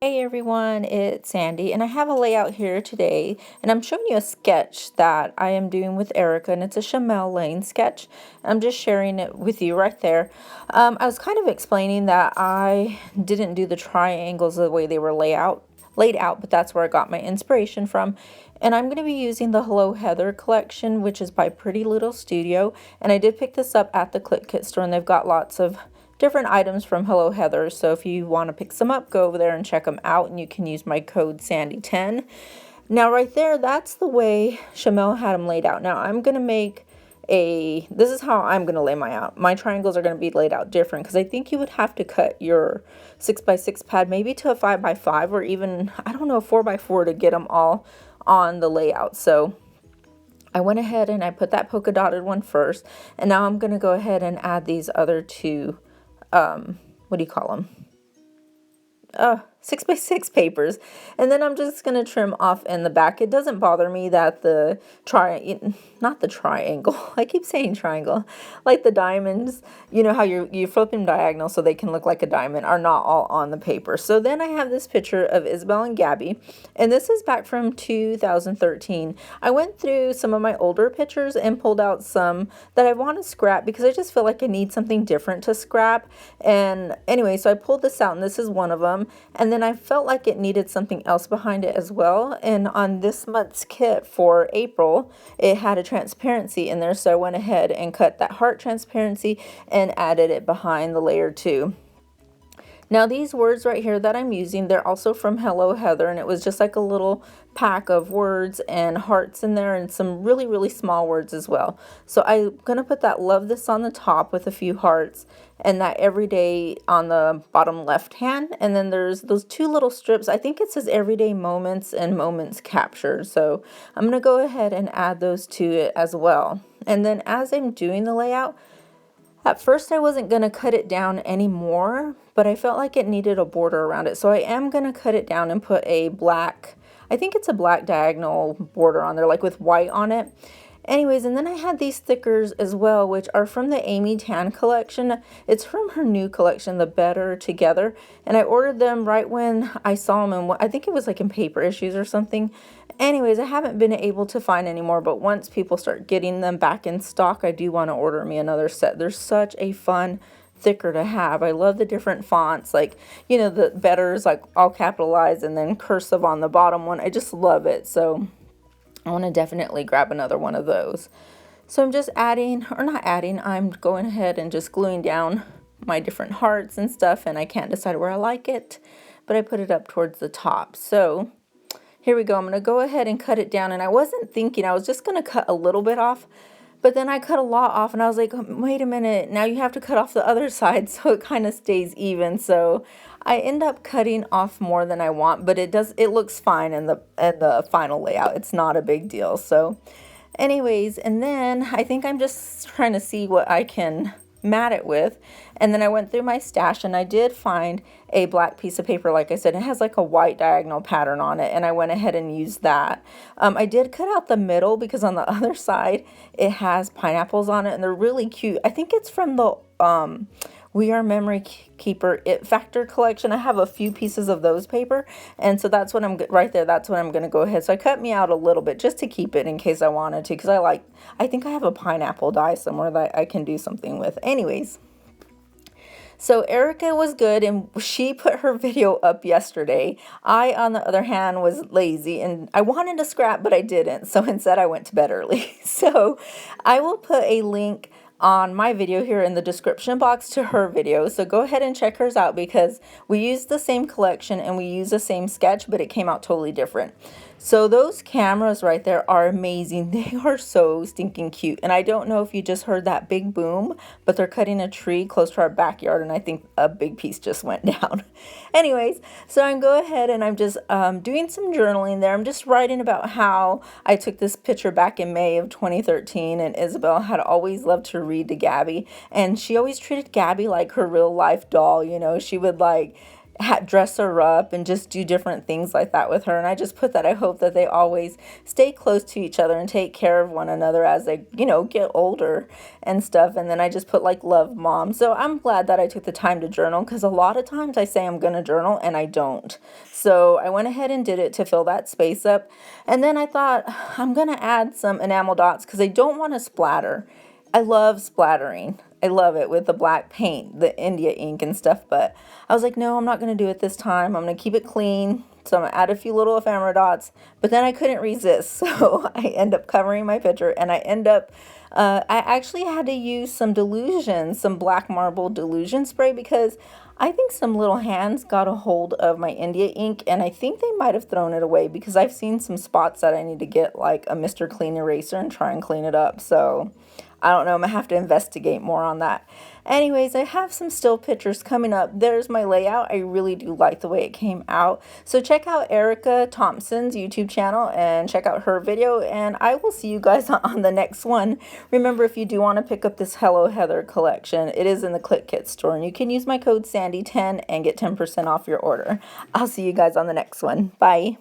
Hey everyone, it's Sandy, and I have a layout here today, and I'm showing you a sketch that I am doing with Erica, and it's a Chamel Lane sketch. I'm just sharing it with you right there. I was kind of explaining that I didn't do the triangles the way they were laid out, but that's where I got my inspiration from. And I'm going to be using the Hello Heather collection, which is by Pretty Little Studio, and I did pick this up at the Click Kit store, and they've got lots of different items from Hello Heather. So if you want to pick some up, go over there and check them out, and you can use my code Sandy10. Now right there, that's the way Chamel had them laid out. Now I'm going to make this is how I'm going to lay my triangles are going to be laid out different, because I think you would have to cut your 6x6 pad maybe to a 5x5, or even, I don't know, 4x4 to get them all on the layout. So I went ahead and I put that polka dotted one first, and now I'm going to go ahead and add these other two, what do you call them? 6x6 papers, and then I'm just gonna trim off in the back. It doesn't bother me that the not the triangle, I keep saying triangle, like the diamonds, you know how you flip them diagonal so they can look like a diamond, are not all on the paper. So then I have this picture of Isabel and Gabby, and this is back from 2013. I went through some of my older pictures and pulled out some that I want to scrap because I just feel like I need something different to scrap. And anyway, so I pulled this out, and this is one of them. And then I felt like it needed something else behind it as well. And on this month's kit for April, it had a transparency in there. So I went ahead and cut that heart transparency and added it behind the layer 2. Now these words right here that I'm using, they're also from Hello Heather, and it was just like a little pack of words and hearts in there, and some really, really small words as well. So I'm going to put that love this on the top with a few hearts, and that everyday on the bottom left hand. And then there's those two little strips. I think it says everyday moments and moments captured. So I'm going to go ahead and add those to it as well. And then as I'm doing the layout, at first I wasn't going to cut it down anymore, but I felt like it needed a border around it. So I am going to cut it down and put a black, I think it's a black diagonal border on there, like with white on it. Anyways, and then I had these stickers as well, which are from the Amy Tan collection. It's from her new collection, The Better Together. And I ordered them right when I saw them, and I think it was like in Paper Issues or something. Anyways, I haven't been able to find any more, but once people start getting them back in stock, I do want to order me another set. They're such a fun thicker to have. I love the different fonts, like, you know, the Better's like all capitalized and then cursive on the bottom one. I just love it. So I want to definitely grab another one of those. So I'm just adding, or not adding, I'm going ahead and just gluing down my different hearts and stuff, and I can't decide where I like it, but I put it up towards the top. So here we go. I'm going to go ahead and cut it down, and I wasn't thinking, I was just going to cut a little bit off, but then I cut a lot off, and I was like, wait a minute, now you have to cut off the other side so it kind of stays even. So I end up cutting off more than I want, but it looks fine in the final layout. It's not a big deal. So anyways, and then I think I'm just trying to see what I can mat it with. And then I went through my stash, and I did find a black piece of paper. Like I said, it has like a white diagonal pattern on it, and I went ahead and used that. I did cut out the middle because on the other side it has pineapples on it, and they're really cute. I think it's from the We Are Memory Keeper It Factor collection. I have a few pieces of those paper, and so that's what I'm right there. That's what I'm going to go ahead. So I cut me out a little bit just to keep it in case I wanted to, because I think I have a pineapple die somewhere that I can do something with. Anyways, so Erica was good, and she put her video up yesterday. I, on the other hand, was lazy, and I wanted to scrap, but I didn't. So instead I went to bed early. So I will put a link on my video here in the description box to her video, so go ahead and check hers out, because we used the same collection and we used the same sketch, but it came out totally different. So those cameras right there are amazing. They are so stinking cute, and I don't know if you just heard that big boom, but they're cutting a tree close to our backyard, and I think a big piece just went down. Anyways, so I'm go ahead and I'm just doing some journaling there. I'm just writing about how I took this picture back in May of 2013, and Isabel had always loved to read to Gabby, and she always treated Gabby like her real life doll. You know, she would like dress her up and just do different things like that with her. And I just put that I hope that they always stay close to each other and take care of one another as they, get older and stuff. And then I just put like love mom. So I'm glad that I took the time to journal, because a lot of times I say I'm going to journal and I don't. So I went ahead and did it to fill that space up. And then I thought I'm going to add some enamel dots because I don't want to splatter. I love splattering. I love it with the black paint, the India ink and stuff, but I was like, no, I'm not going to do it this time. I'm going to keep it clean. So I'm going to add a few little ephemera dots, but then I couldn't resist. So I end up covering my picture, and I actually had to use some black marble Delusion spray, because I think some little hands got a hold of my India ink, and I think they might have thrown it away, because I've seen some spots that I need to get like a Mr. Clean eraser and try and clean it up. So I don't know, I'm gonna have to investigate more on that. Anyways, I have some still pictures coming up. There's my layout. I really do like the way it came out. So check out Erica Thompson's YouTube channel and check out her video, and I will see you guys on the next one. Remember, if you do want to pick up this Hello Heather collection, it is in the Click Kit store, and you can use my code Sandy10 and get 10% off your order. I'll see you guys on the next one. Bye.